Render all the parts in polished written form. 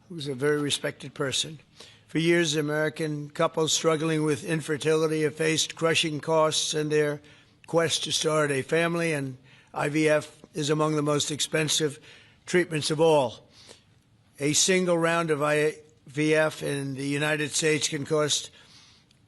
who's a very respected person. For years, American couples struggling with infertility have faced crushing costs in their quest to start a family, and IVF is among the most expensive treatments of all. A single round of IVF in the United States can cost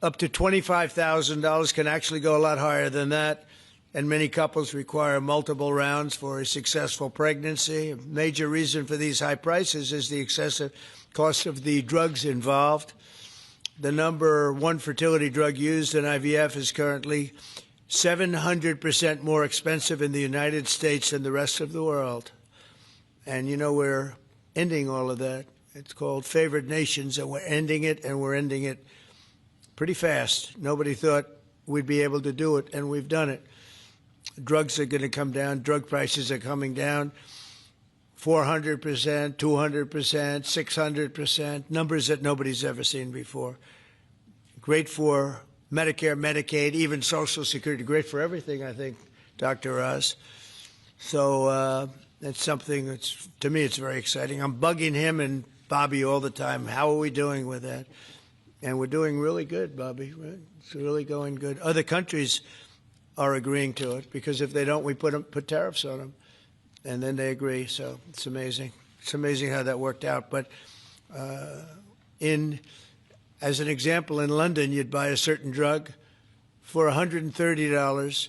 up to $25,000, can actually go a lot higher than that, and many couples require multiple rounds for a successful pregnancy. A major reason for these high prices is the excessive cost of the drugs involved. The number one fertility drug used in IVF is currently 700% more expensive in the United States than the rest of the world. And, you know, we're ending all of that. It's called favored nations, and we're ending it, and we're ending it pretty fast. Nobody thought we'd be able to do it, and we've done it. Drugs are going to come down. Drug prices are coming down 400%, 200%, 600%, numbers that nobody's ever seen before. Great for Medicare, Medicaid, even Social Security. Great for everything, I think, Dr. Oz. So that's something that's, to me, it's very exciting. I'm bugging him and Bobby all the time. How are we doing with that? And we're doing really good, Bobby. Right? It's really going good. Other countries are agreeing to it, because if they don't, we put tariffs on them, and then they agree. So it's amazing. It's amazing how that worked out. But as an example, in London, you'd buy a certain drug for $130,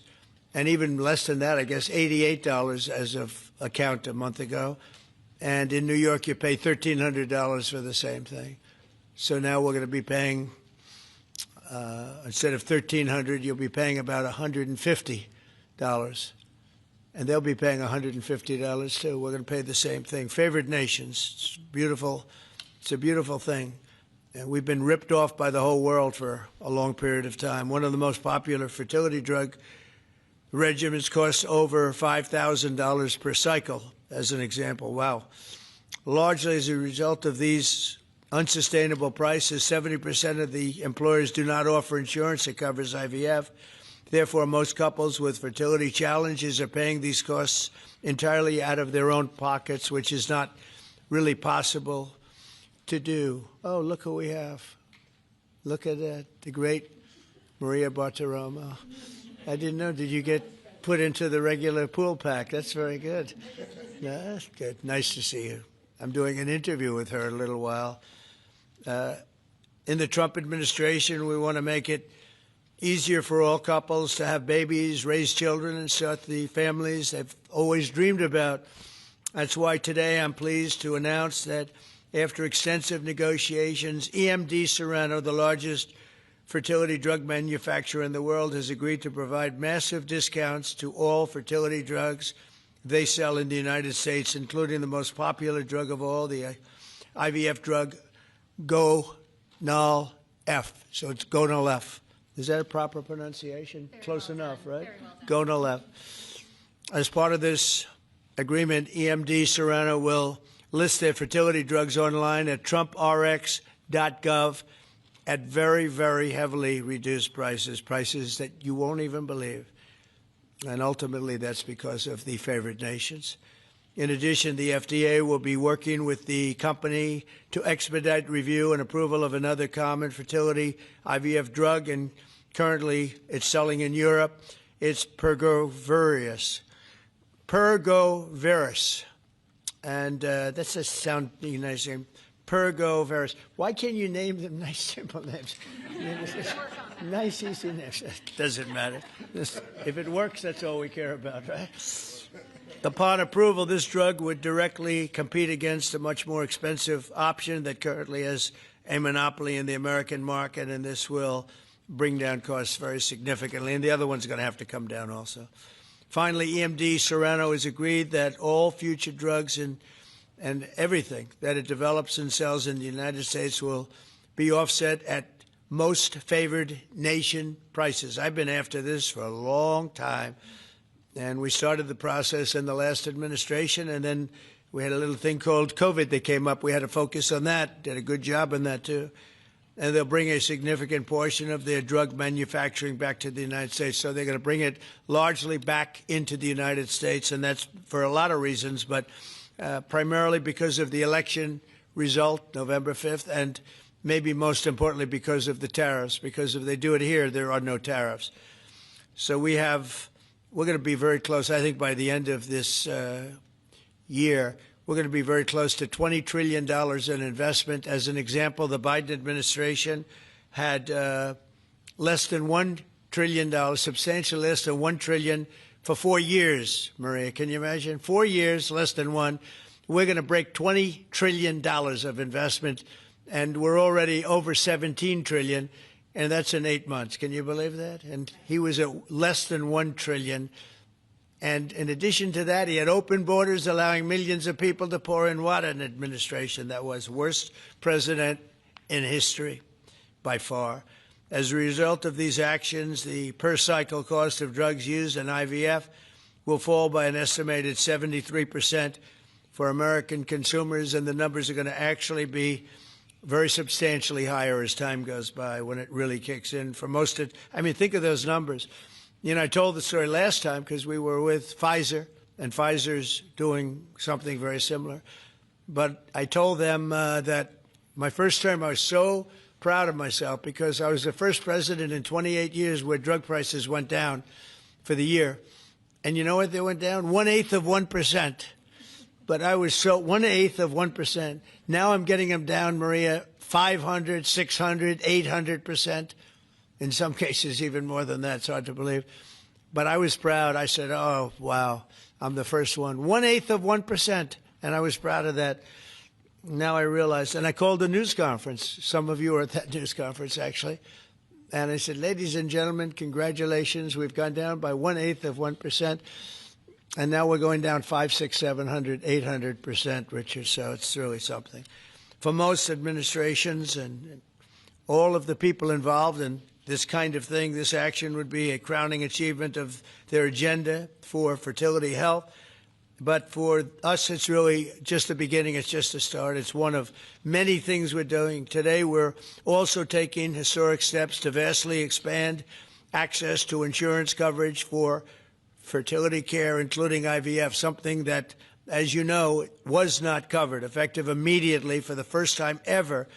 and even less than that, I guess, $88 as of a count a month ago. And in New York, you pay $1,300 for the same thing. So now we're going to be paying, instead of $1,300, you'll be paying about $150. And they'll be paying $150 too. We're going to pay the same thing. Favored nations. It's beautiful. It's a beautiful thing. And we've been ripped off by the whole world for a long period of time. One of the most popular fertility drug regimens costs over $5,000 per cycle, as an example. Wow. Largely as a result of these unsustainable prices, 70% of the employers do not offer insurance that covers IVF. Therefore, most couples with fertility challenges are paying these costs entirely out of their own pockets, which is not really possible to do. Oh, look who we have. Look at that, the great Maria Bartiromo. I didn't know. Did you get put into the regular pool pack? That's very good. No, that's good. Nice to see you. I'm doing an interview with her in a little while. In the Trump administration, we want to make it easier for all couples to have babies, raise children, and start the families they've always dreamed about. That's why today I'm pleased to announce that after extensive negotiations, EMD Serono, the largest fertility drug manufacturer in the world, has agreed to provide massive discounts to all fertility drugs they sell in the United States, including the most popular drug of all, the IVF drug Gonal-F. So it's Gonal-F. Is that a proper pronunciation? Very Close well enough, done. right? Very well done. Gonal-F. As part of this agreement, EMD Serono will list their fertility drugs online at trumprx.gov at very, very heavily reduced prices, prices that you won't even believe. And ultimately, that's because of the favored nations. In addition, the FDA will be working with the company to expedite review and approval of another common fertility IVF drug, and currently it's selling in Europe. It's Pergoveris. And that's a sounding nice name. Pergoveris. Why can't you name them nice, simple names? Nice, easy names. Doesn't matter. If it works, that's all we care about, right? Upon approval, this drug would directly compete against a much more expensive option that currently has a monopoly in the American market, and this will bring down costs very significantly. And the other one's going to have to come down also. Finally, EMD Serono has agreed that all future drugs and everything that it develops and sells in the United States will be offset at most favored nation prices. I've been after this for a long time. And we started the process in the last administration, and then we had a little thing called COVID that came up. We had to focus on that, did a good job on that, too. And they'll bring a significant portion of their drug manufacturing back to the United States. So they're going to bring it largely back into the United States, and that's for a lot of reasons, but primarily because of the election result, November 5th, and maybe most importantly because of the tariffs, because if they do it here, there are no tariffs. So we're going to be very close, I think, by the end of this year. We're going to be very close to $20 trillion in investment. As an example, the Biden administration had less than $1 trillion, substantially less than $1 trillion for 4 years, Maria. Can you imagine? 4 years, less than one. We're going to break $20 trillion of investment, and we're already over $17 trillion, and that's in 8 months. Can you believe that? And he was at less than $1 trillion. And in addition to that, he had open borders, allowing millions of people to pour in. What an administration that was. Worst president in history, by far. As a result of these actions, the per-cycle cost of drugs used in IVF will fall by an estimated 73% for American consumers, and the numbers are going to actually be very substantially higher as time goes by when it really kicks in. For most of, I mean, think of those numbers. You know, I told the story last time because we were with Pfizer, and Pfizer's doing something very similar. But I told them that my first term, I was so proud of myself because I was the first president in 28 years where drug prices went down for the year. And you know what they went down? 1/8 of 1%. But I was so 1/8 of 1%. Now I'm getting them down, Maria, 500, 600, 800%. In some cases, even more than that. It's hard to believe. But I was proud. I said, oh, wow, I'm the first one. 1/8 of 1%. And I was proud of that. Now I realized, and I called a news conference. Some of you were at that news conference, actually. And I said, ladies and gentlemen, congratulations. We've gone down by 1/8 of 1%. And now we're going down 500, 600, 700, 800%, Richard. So it's really something. For most administrations and all of the people involved in this kind of thing, this action would be a crowning achievement of their agenda for fertility health. But for us, it's really just the beginning. It's just a start. It's one of many things we're doing. Today, we're also taking historic steps to vastly expand access to insurance coverage for fertility care, including IVF, something that, as you know, was not covered. Effective immediately, for the first time ever,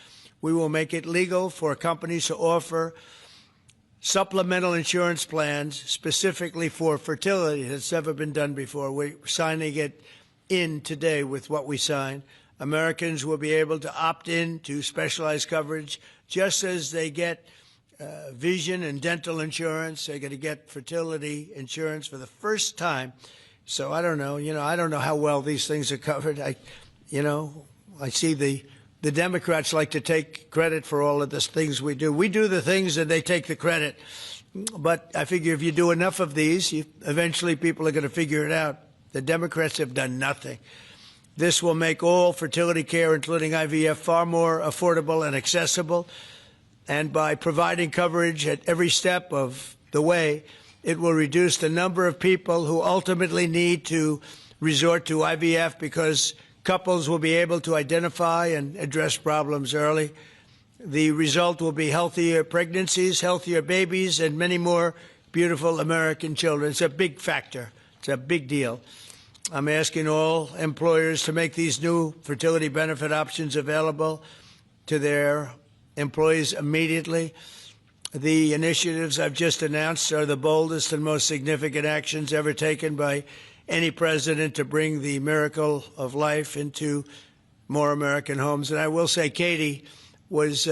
we will make it legal for companies to offer supplemental insurance plans specifically for fertility. That's never been done before. We're signing it in today with what we sign. Americans will be able to opt in to specialized coverage just as they get vision and dental insurance. They're going to get fertility insurance for the first time. So I don't know. I don't know how well these things are covered. I see the Democrats like to take credit for all of the things we do. We do the things and they take the credit. But I figure if you do enough of these, eventually people are going to figure it out. The Democrats have done nothing. This will make all fertility care, including IVF, far more affordable and accessible. And by providing coverage at every step of the way, it will reduce the number of people who ultimately need to resort to IVF because couples will be able to identify and address problems early. The result will be healthier pregnancies, healthier babies, and many more beautiful American children. It's a big factor. It's a big deal. I'm asking all employers to make these new fertility benefit options available to their employees immediately. The initiatives I've just announced are the boldest and most significant actions ever taken by any president to bring the miracle of life into more American homes. And I will say Katie was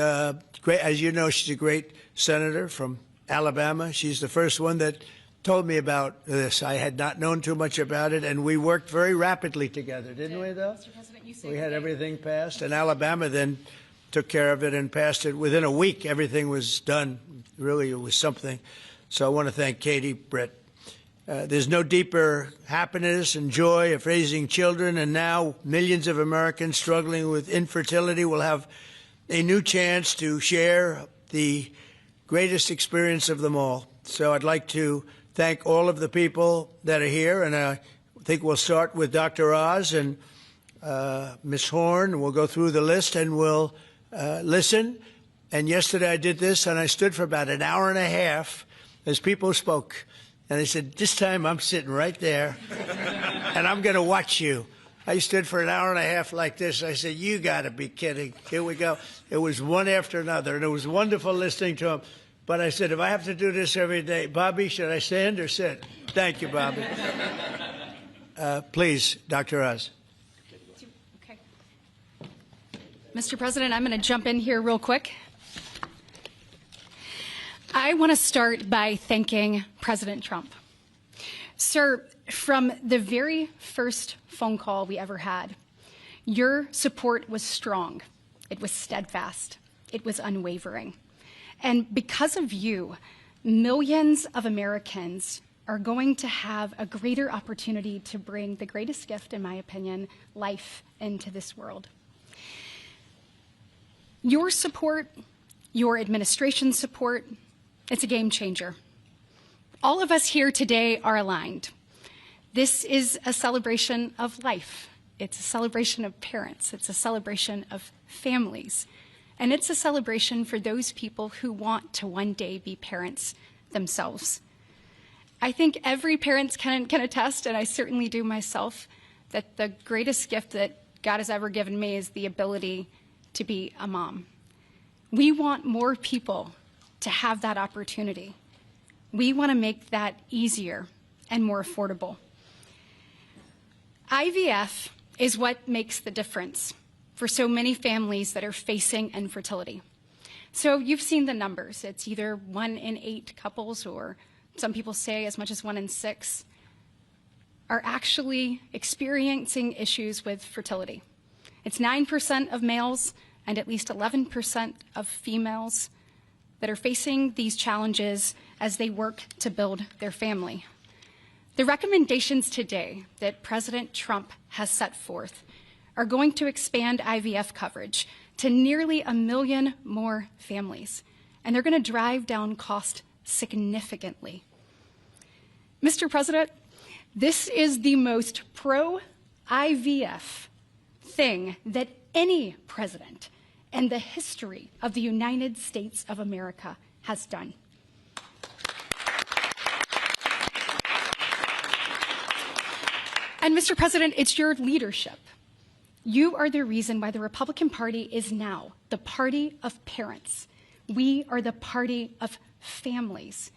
great. As you know, she's a great senator from Alabama. She's the first one that told me about this. I had not known too much about it, and we worked very rapidly together, didn't we, though? Mr. President, you we had everything passed, and Alabama then took care of it and passed it. Within a week, everything was done. Really, it was something. So I want to thank Katie, Britt. There's no deeper happiness and joy of raising children, and now millions of Americans struggling with infertility will have a new chance to share the greatest experience of them all. So I'd like to thank all of the people that are here, and I think we'll start with Dr. Oz and Ms. Horn. We'll go through the list and we'll listen. And yesterday I did this, and I stood for about an hour and a half as people spoke. And I said, this time I'm sitting right there, and I'm going to watch you. I stood for an hour and a half like this. I said, you got to be kidding. Here we go. It was one after another, and it was wonderful listening to him. But I said, if I have to do this every day, Bobby, should I stand or sit? Thank you, Bobby. Please, Dr. Oz. Okay. Mr. President, I'm going to jump in here real quick. I want to start by thanking President Trump. Sir, from the very first phone call we ever had, your support was strong. It was steadfast. It was unwavering. And because of you, millions of Americans are going to have a greater opportunity to bring the greatest gift, in my opinion, life into this world. Your support, your administration's support, it's a game changer. All of us here today are aligned. This is a celebration of life. It's a celebration of parents. It's a celebration of families. And it's a celebration for those people who want to one day be parents themselves. I think every parent can attest, and I certainly do myself, that the greatest gift that God has ever given me is the ability to be a mom. We want more people to have that opportunity. We want to make that easier and more affordable. IVF is what makes the difference for so many families that are facing infertility. So you've seen the numbers. It's either 1 in 8 couples, or some people say as much as 1 in 6, are actually experiencing issues with fertility. It's 9% of males and at least 11% of females that are facing these challenges as they work to build their family. The recommendations today that President Trump has set forth are going to expand IVF coverage to nearly 1 million more families, and they're going to drive down cost significantly. Mr. President, this is the most pro-IVF thing that any president in the history of the United States of America has done. And Mr. President, it's your leadership. You are the reason why the Republican Party is now the party of parents. We are the party of families.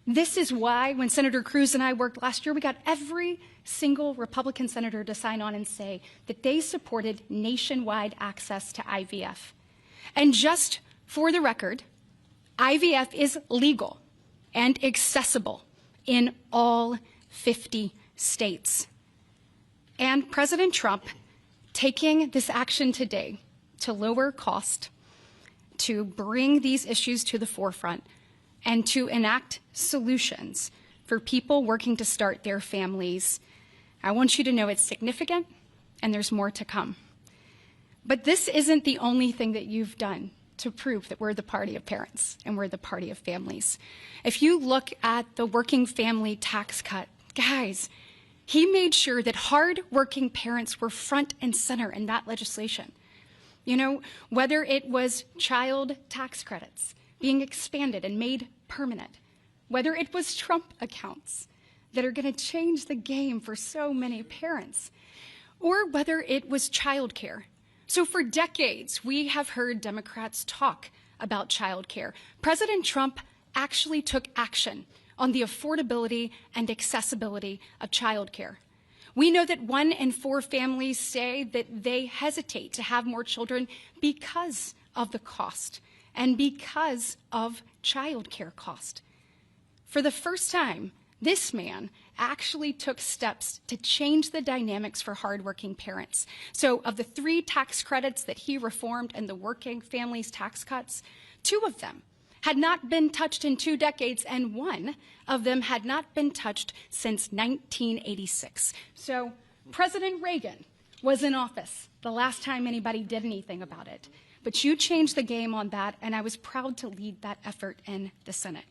This is why when Senator Cruz and I worked last year, we got every single Republican senator to sign on and say that they supported nationwide access to IVF. And just for the record, IVF is legal and accessible in all 50 states. And President Trump taking this action today to lower cost, to bring these issues to the forefront, and to enact solutions for people working to start their families, I want you to know it's significant and there's more to come. But this isn't the only thing that you've done to prove that we're the party of parents and we're the party of families. If you look at the working family tax cut, guys, he made sure that hard-working parents were front and center in that legislation. You know, whether it was child tax credits being expanded and made permanent, whether it was Trump accounts that are going to change the game for so many parents, or whether it was childcare. So for decades, we have heard Democrats talk about childcare. President Trump actually took action on the affordability and accessibility of childcare. We know that 1 in 4 families say that they hesitate to have more children because of the cost and because of childcare cost. For the first time, this man actually took steps to change the dynamics for hardworking parents. So of the 3 tax credits that he reformed and the working families tax cuts, 2 of them had not been touched in 2 decades, and 1 of them had not been touched since 1986. So President Reagan was in office the last time anybody did anything about it. But you changed the game on that, and I was proud to lead that effort in the Senate.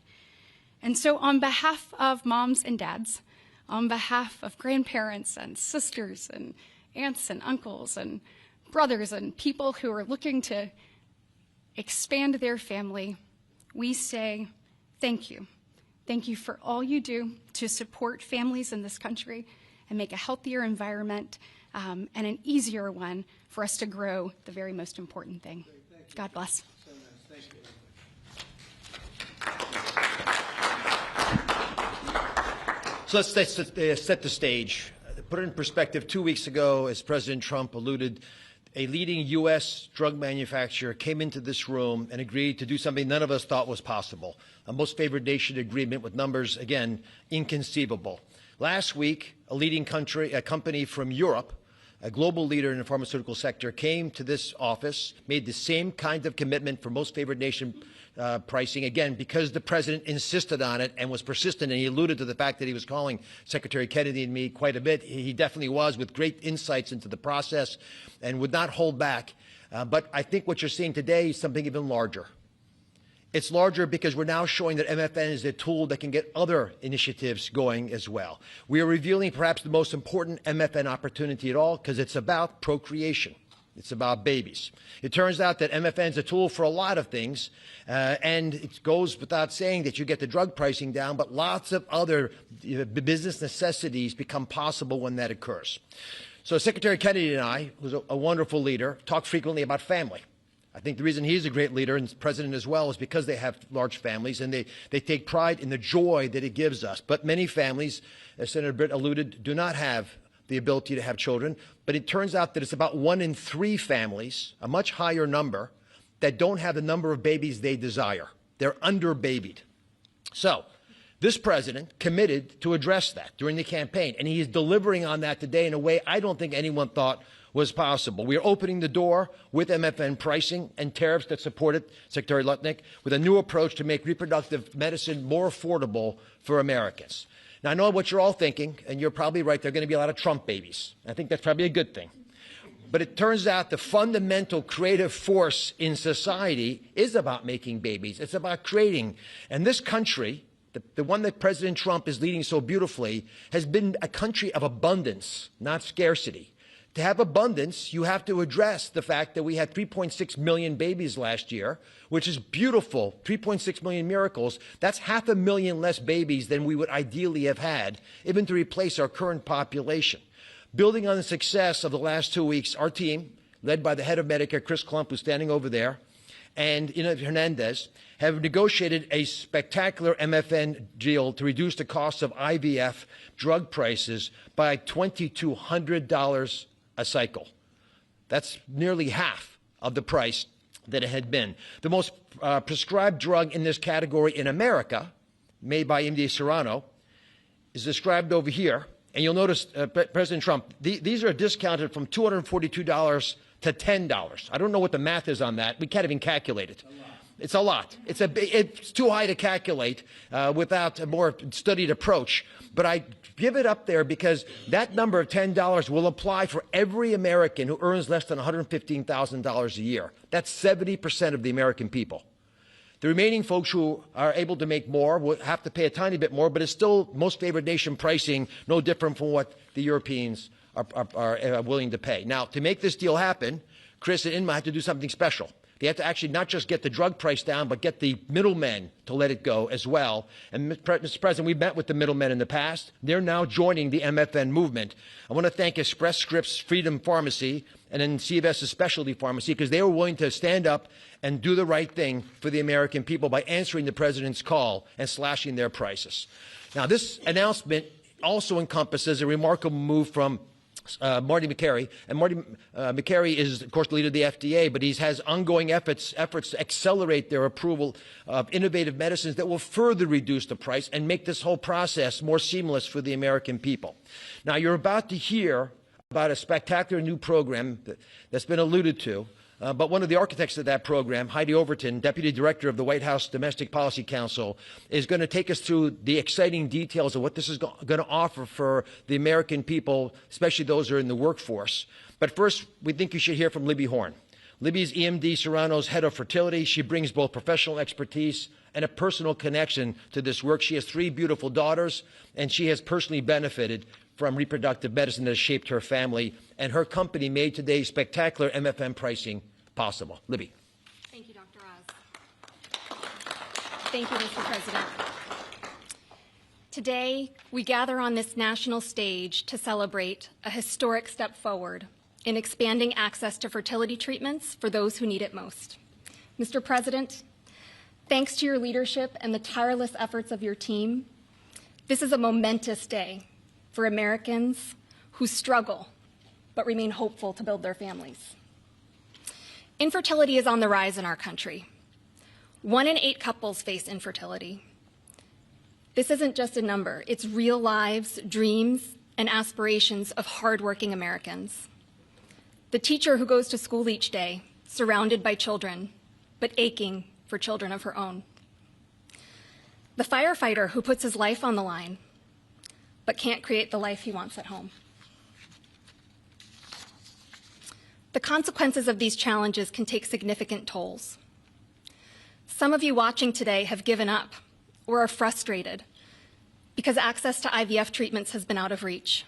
And so on behalf of moms and dads, on behalf of grandparents and sisters and aunts and uncles and brothers and people who are looking to expand their family, we say thank you. Thank you for all you do to support families in this country and make a healthier environment and an easier one for us to grow the very most important thing. God bless. So let's set the stage. Put it in perspective, 2 weeks ago, as President Trump alluded, a leading U.S. drug manufacturer came into this room and agreed to do something none of us thought was possible, a most favored nation agreement with numbers, again, inconceivable. Last week, a company from Europe, a global leader in the pharmaceutical sector, came to this office, made the same kind of commitment for most favored nation pricing, again, because the president insisted on it and was persistent, and he alluded to the fact that he was calling Secretary Kennedy and me quite a bit. He definitely was, with great insights into the process, and would not hold back. But I think what you're seeing today is something even larger. It's larger because we're now showing that MFN is a tool that can get other initiatives going as well. We are revealing perhaps the most important MFN opportunity at all, because it's about procreation. It's about babies. It turns out that MFN is a tool for a lot of things, and it goes without saying that you get the drug pricing down, but lots of other business necessities become possible when that occurs. So Secretary Kennedy and I, who's a wonderful leader, talk frequently about family. I think the reason he's a great leader, and president as well, is because they have large families, and they take pride in the joy that it gives us. But many families, as Senator Britt alluded, do not have the ability to have children. But it turns out that it's about 1 in 3 families, a much higher number, that don't have the number of babies they desire. They're under-babied. So this president committed to address that during the campaign, and he is delivering on that today in a way I don't think anyone thought was possible. We are opening the door with MFN pricing and tariffs that support it, Secretary Lutnick, with a new approach to make reproductive medicine more affordable for Americans. Now, I know what you're all thinking, and you're probably right. There are going to be a lot of Trump babies. I think that's probably a good thing. But it turns out the fundamental creative force in society is about making babies. It's about creating. And this country, the one that President Trump is leading so beautifully, has been a country of abundance, not scarcity. To have abundance, you have to address the fact that we had 3.6 million babies last year, which is beautiful, 3.6 million miracles. That's 500,000 less babies than we would ideally have had, even to replace our current population. Building on the success of the last 2 weeks, our team, led by the head of Medicare, Chris Klump, who's standing over there, and Ina Hernandez, have negotiated a spectacular MFN deal to reduce the cost of IVF drug prices by $2,200 a cycle. That's nearly half of the price that it had been. The most prescribed drug in this category in America, made by EMD Serono, is described over here. And you'll notice, President Trump, these are discounted from $242 to $10. I don't know what the math is on that. We can't even calculate it. It's a lot. It's too high to calculate without a more studied approach. But I give it up there because that number of $10 will apply for every American who earns less than $115,000 a year. That's 70% of the American people. The remaining folks who are able to make more will have to pay a tiny bit more, but it's still most favored nation pricing, no different from what the Europeans are willing to pay. Now, to make this deal happen, Chris and Inma have to do something special. They have to actually not just get the drug price down, but get the middlemen to let it go as well. And, Mr. President, we've met with the middlemen in the past. They're now joining the MFN movement. I want to thank Express Scripts Freedom Pharmacy and then CVS's Specialty Pharmacy, because they were willing to stand up and do the right thing for the American people by answering the president's call and slashing their prices. Now, this announcement also encompasses a remarkable move from Marty Makary. And Marty Makary is, of course, the leader of the FDA, but he has ongoing efforts to accelerate their approval of innovative medicines that will further reduce the price and make this whole process more seamless for the American people. Now, you're about to hear about a spectacular new program that's been alluded to. But one of the architects of that program, Heidi Overton, Deputy Director of the White House Domestic Policy Council, is going to take us through the exciting details of what this is going to offer for the American people, especially those who are in the workforce. But first, we think you should hear from Libby Horn. Libby's EMD Serono's head of fertility. She brings both professional expertise and a personal connection to this work. She has 3 beautiful daughters, and she has personally benefited from reproductive medicine that has shaped her family, and her company made today's spectacular MFN pricing possible. Libby. Thank you, Dr. Oz. Thank you, Mr. President. Today, we gather on this national stage to celebrate a historic step forward in expanding access to fertility treatments for those who need it most. Mr. President, thanks to your leadership and the tireless efforts of your team, this is a momentous day for Americans who struggle but remain hopeful to build their families. Infertility is on the rise in our country. 1 in 8 couples face infertility. This isn't just a number, it's real lives, dreams, and aspirations of hardworking Americans. The teacher who goes to school each day, surrounded by children, but aching for children of her own. The firefighter who puts his life on the line, but can't create the life he wants at home. The consequences of these challenges can take significant tolls. Some of you watching today have given up or are frustrated because access to IVF treatments has been out of reach.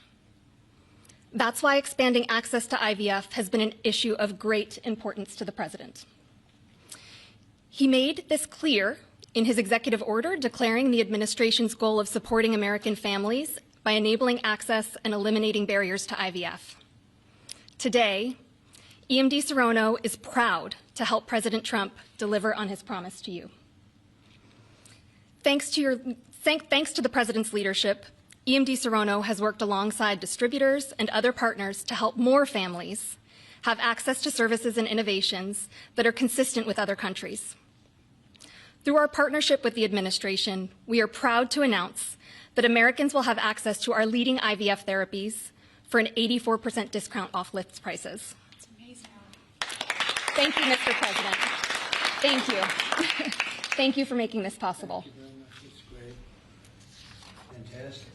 That's why expanding access to IVF has been an issue of great importance to the President. He made this clear in his executive order declaring the administration's goal of supporting American families by enabling access and eliminating barriers to IVF. Today, EMD Serono is proud to help President Trump deliver on his promise to you. Thanks to the President's leadership, EMD Serono has worked alongside distributors and other partners to help more families have access to services and innovations that are consistent with other countries. Through our partnership with the administration, we are proud to announce that Americans will have access to our leading IVF therapies for an 84% discount off list prices. That's amazing. Thank you, Mr. President. Thank you. Thank you for making this possible. Thank you very much. It's great. Fantastic.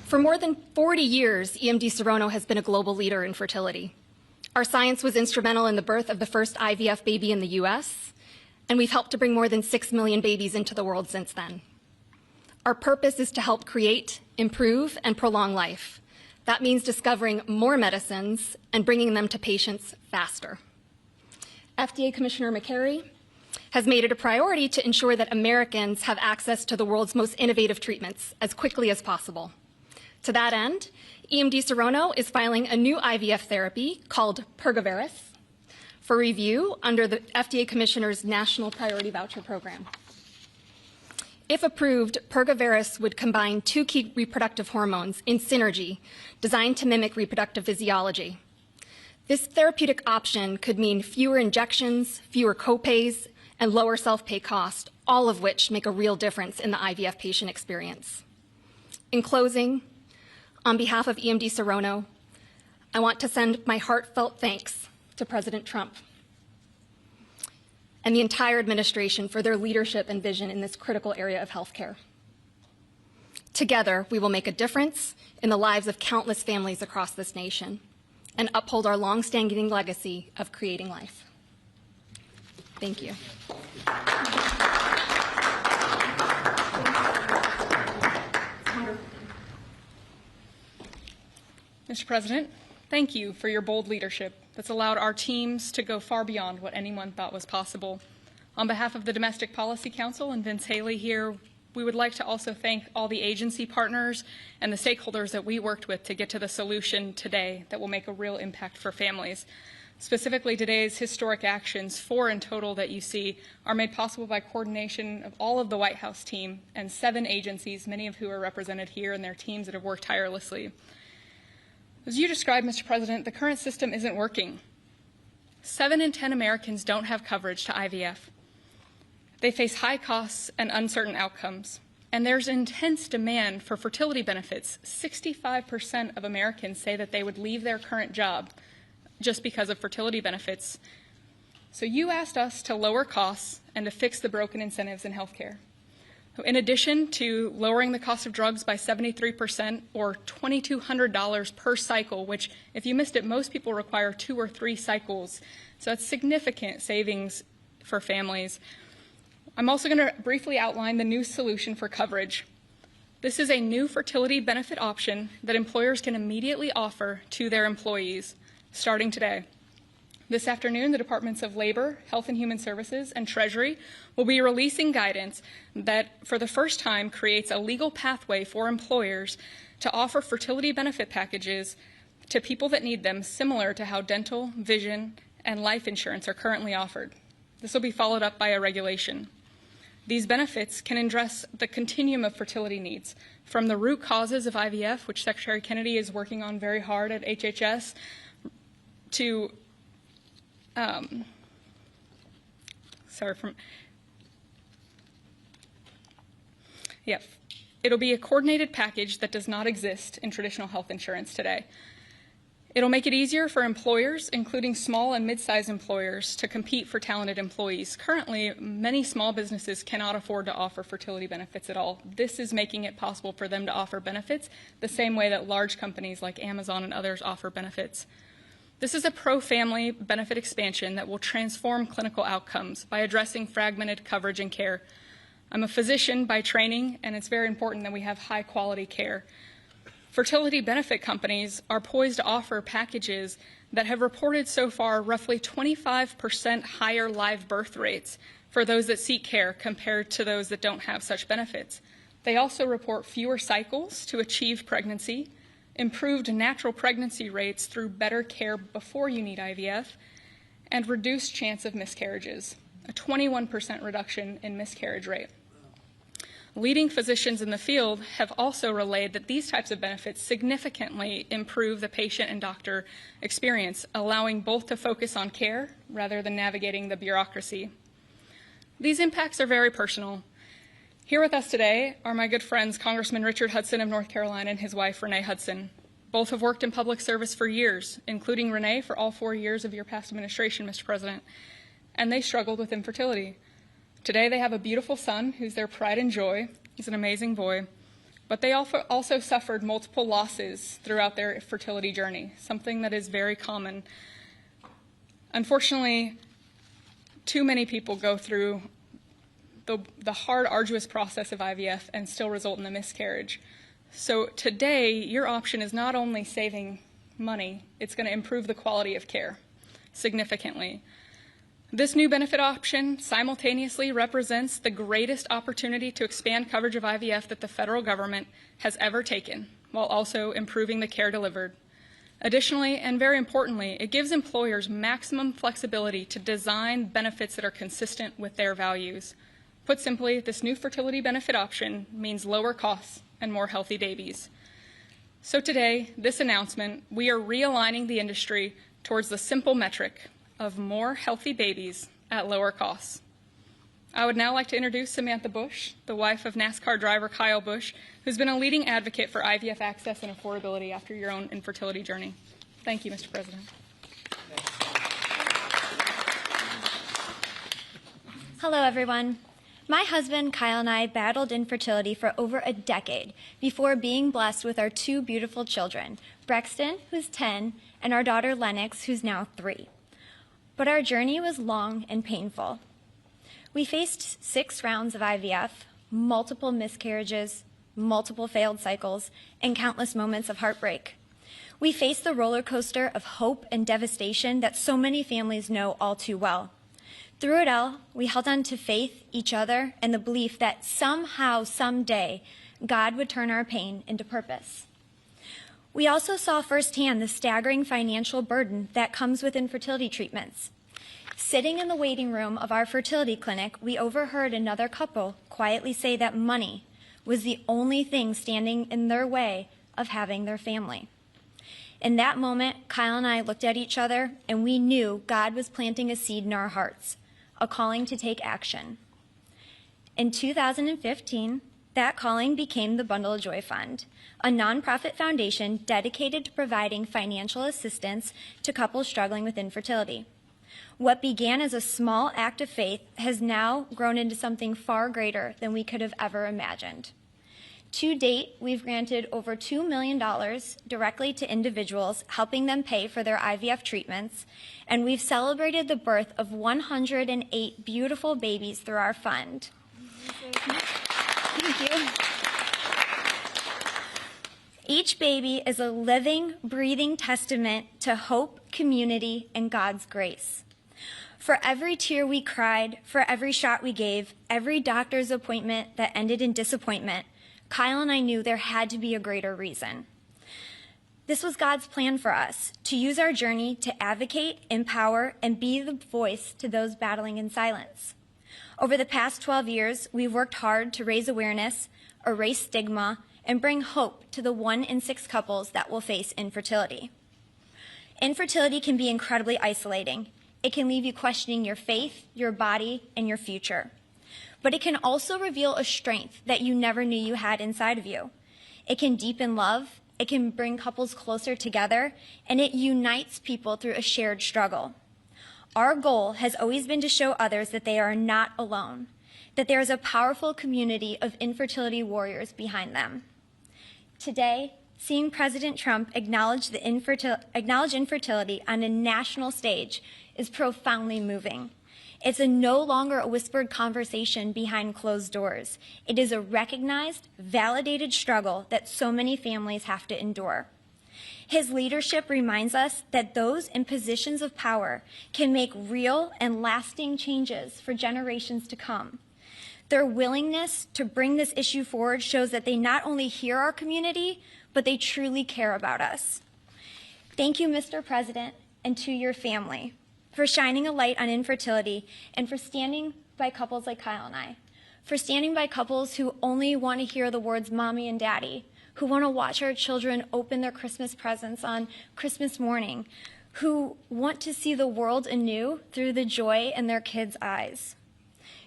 For more than 40 years, EMD Serono has been a global leader in fertility. Our science was instrumental in the birth of the first IVF baby in the U.S., and we've helped to bring more than 6 million babies into the world since then. Our purpose is to help create, improve, and prolong life. That means discovering more medicines and bringing them to patients faster. FDA Commissioner McCary has made it a priority to ensure that Americans have access to the world's most innovative treatments as quickly as possible. To that end, EMD Serono is filing a new IVF therapy called Pergoveris for review under the FDA Commissioner's National Priority Voucher Program. If approved, Pergoveris would combine 2 key reproductive hormones in synergy designed to mimic reproductive physiology. This therapeutic option could mean fewer injections, fewer copays, and lower self-pay cost, all of which make a real difference in the IVF patient experience. In closing, on behalf of EMD Serono, I want to send my heartfelt thanks to President Trump and the entire administration for their leadership and vision in this critical area of healthcare. Together, we will make a difference in the lives of countless families across this nation and uphold our long-standing legacy of creating life. Thank you. Mr. President, thank you for your bold leadership that's allowed our teams to go far beyond what anyone thought was possible. On behalf of the Domestic Policy Council and Vince Haley here, we would like to also thank all the agency partners and the stakeholders that we worked with to get to the solution today that will make a real impact for families. Specifically, today's historic actions, 4 in total that you see, are made possible by coordination of all of the White House team and 7 agencies, many of who are represented here, and their teams that have worked tirelessly. As you described, Mr. President, the current system isn't working. 7 in 10 Americans don't have coverage to IVF. They face high costs and uncertain outcomes. And there's intense demand for fertility benefits. 65% of Americans say that they would leave their current job just because of fertility benefits. So you asked us to lower costs and to fix the broken incentives in healthcare. In addition to lowering the cost of drugs by 73% or $2,200 per cycle, which, if you missed it, most people require 2 or 3 cycles. So that's significant savings for families. I'm also going to briefly outline the new solution for coverage. This is a new fertility benefit option that employers can immediately offer to their employees starting today. This afternoon, the Departments of Labor, Health and Human Services, and Treasury will be releasing guidance that, for the first time, creates a legal pathway for employers to offer fertility benefit packages to people that need them, similar to how dental, vision, and life insurance are currently offered. This will be followed up by a regulation. These benefits can address the continuum of fertility needs, from the root causes of IVF, which Secretary Kennedy is working on very hard at HHS, to it'll be a coordinated package that does not exist in traditional health insurance today. It'll make it easier for employers, including small and mid-sized employers, to compete for talented employees. Currently, many small businesses cannot afford to offer fertility benefits at all. This is making it possible for them to offer benefits the same way that large companies like Amazon and others offer benefits. This is a pro-family benefit expansion that will transform clinical outcomes by addressing fragmented coverage and care. I'm a physician by training, and it's very important that we have high-quality care. Fertility benefit companies are poised to offer packages that have reported so far roughly 25% higher live birth rates for those that seek care compared to those that don't have such benefits. They also report fewer cycles to achieve pregnancy, improved natural pregnancy rates through better care before you need IVF, and reduced chance of miscarriages, a 21% reduction in miscarriage rate. Leading physicians in the field have also relayed that these types of benefits significantly improve the patient and doctor experience, allowing both to focus on care rather than navigating the bureaucracy. These impacts are very personal. Here with us today are my good friends, Congressman Richard Hudson of North Carolina and his wife, Renee Hudson. Both have worked in public service for years, including Renee for all 4 years of your past administration, Mr. President, and they struggled with infertility. Today they have a beautiful son who's their pride and joy. He's an amazing boy. But they also suffered multiple losses throughout their fertility journey, something that is very common. Unfortunately, too many people go through the hard, arduous process of IVF and still result in a miscarriage. So today, your option is not only saving money, it's going to improve the quality of care significantly. This new benefit option simultaneously represents the greatest opportunity to expand coverage of IVF that the federal government has ever taken, while also improving the care delivered. Additionally, and very importantly, it gives employers maximum flexibility to design benefits that are consistent with their values. Put simply, this new fertility benefit option means lower costs and more healthy babies. So today, this announcement, we are realigning the industry towards the simple metric of more healthy babies at lower costs. I would now like to introduce Samantha Bush, the wife of NASCAR driver Kyle Busch, who's been a leading advocate for IVF access and affordability after your own infertility journey. Thank you, Mr. President. Hello, everyone. My husband, Kyle, and I battled infertility for over a decade before being blessed with our 2 beautiful children, Brexton, who's 10, and our daughter, Lennox, who's now 3. But our journey was long and painful. We faced 6 rounds of IVF, multiple miscarriages, multiple failed cycles, and countless moments of heartbreak. We faced the roller coaster of hope and devastation that so many families know all too well. Through it all, we held on to faith, each other, and the belief that somehow, someday, God would turn our pain into purpose. We also saw firsthand the staggering financial burden that comes with infertility treatments. Sitting in the waiting room of our fertility clinic, we overheard another couple quietly say that money was the only thing standing in their way of having their family. In that moment, Kyle and I looked at each other, and we knew God was planting a seed in our hearts, a calling to take action. In 2015, that calling became the Bundle of Joy Fund, a nonprofit foundation dedicated to providing financial assistance to couples struggling with infertility. What began as a small act of faith has now grown into something far greater than we could have ever imagined. To date, we've granted over $2 million directly to individuals, helping them pay for their IVF treatments, and we've celebrated the birth of 108 beautiful babies through our fund. Thank you. Each baby is a living, breathing testament to hope, community, and God's grace. For every tear we cried, for every shot we gave, every doctor's appointment that ended in disappointment, Kyle and I knew there had to be a greater reason. This was God's plan for us, to use our journey to advocate, empower, and be the voice to those battling in silence. Over the past 12 years, we've worked hard to raise awareness, erase stigma, and bring hope to the 1 in 6 couples that will face infertility. Infertility can be incredibly isolating. It can leave you questioning your faith, your body, and your future. But it can also reveal a strength that you never knew you had inside of you. It can deepen love, it can bring couples closer together, and it unites people through a shared struggle. Our goal has always been to show others that they are not alone, that there is a powerful community of infertility warriors behind them. Today, seeing President Trump acknowledge infertility on a national stage is profoundly moving. It's no longer a whispered conversation behind closed doors. It is a recognized, validated struggle that so many families have to endure. His leadership reminds us that those in positions of power can make real and lasting changes for generations to come. Their willingness to bring this issue forward shows that they not only hear our community, but they truly care about us. Thank you, Mr. President, and to your family, for shining a light on infertility and for standing by couples like Kyle and I, for standing by couples who only want to hear the words mommy and daddy, who want to watch our children open their Christmas presents on Christmas morning, who want to see the world anew through the joy in their kids' eyes.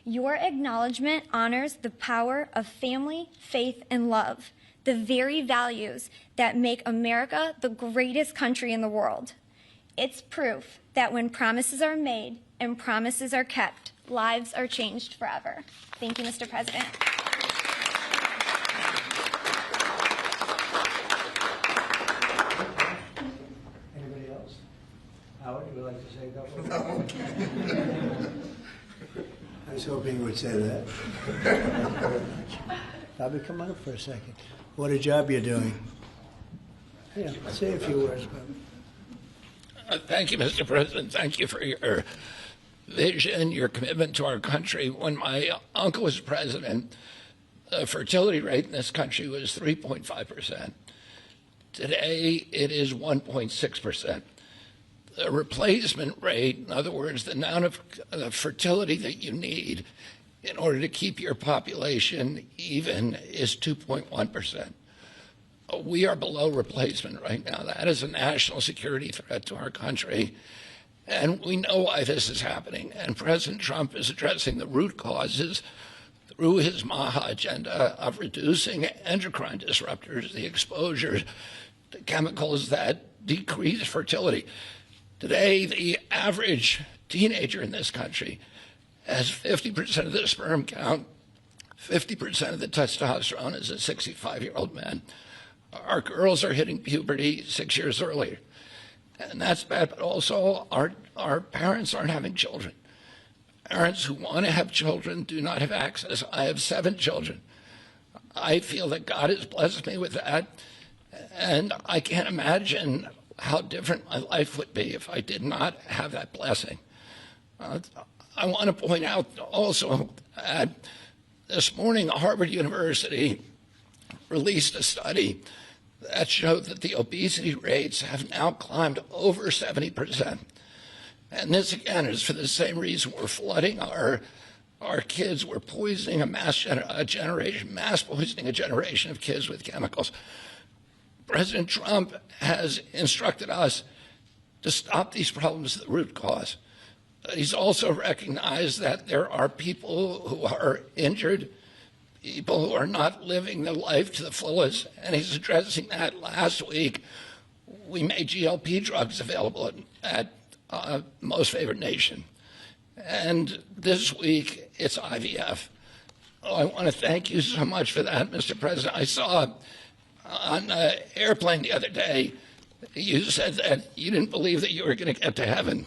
Your acknowledgement honors the power of family, faith, and love, the very values that make America the greatest country in the world. It's proof that when promises are made and promises are kept, lives are changed forever. Thank you, Mr. President. Anybody else? Howard, would you like to say a couple? I was hoping you would say that. Bobby, come on up for a second. What a job you're doing. Yeah, say a few words, Bobby. Thank you, Mr. President. Thank you for your vision, your commitment to our country. When my uncle was president, the fertility rate in this country was 3.5%. Today, it is 1.6%. The replacement rate, in other words, the amount of fertility that you need in order to keep your population even, is 2.1%. We are below replacement right now. That is a national security threat to our country. And we know why this is happening. And President Trump is addressing the root causes through his MAHA agenda of reducing endocrine disruptors, the exposure to chemicals that decrease fertility. Today, the average teenager in this country has 50% of the sperm count, 50% of the testosterone as a 65-year-old man. Our girls are hitting puberty 6 years earlier. And that's bad, but also our parents aren't having children. Parents who want to have children do not have access. I have 7 children. I feel that God has blessed me with that, and I can't imagine how different my life would be if I did not have that blessing. I want to point out also that this morning Harvard University released a study that showed that the obesity rates have now climbed over 70%. And this, again, is for the same reason we're flooding our kids. We're poisoning mass poisoning a generation of kids with chemicals. President Trump has instructed us to stop these problems at the root cause. He's also recognized that there are people who are injured, people who are not living their life to the fullest, and he's addressing that. Last week, we made GLP drugs available at Most Favored Nation. And this week, it's IVF. I want to thank you so much for that, Mr. President. I saw on an airplane the other day, you said that you didn't believe that you were going to get to heaven.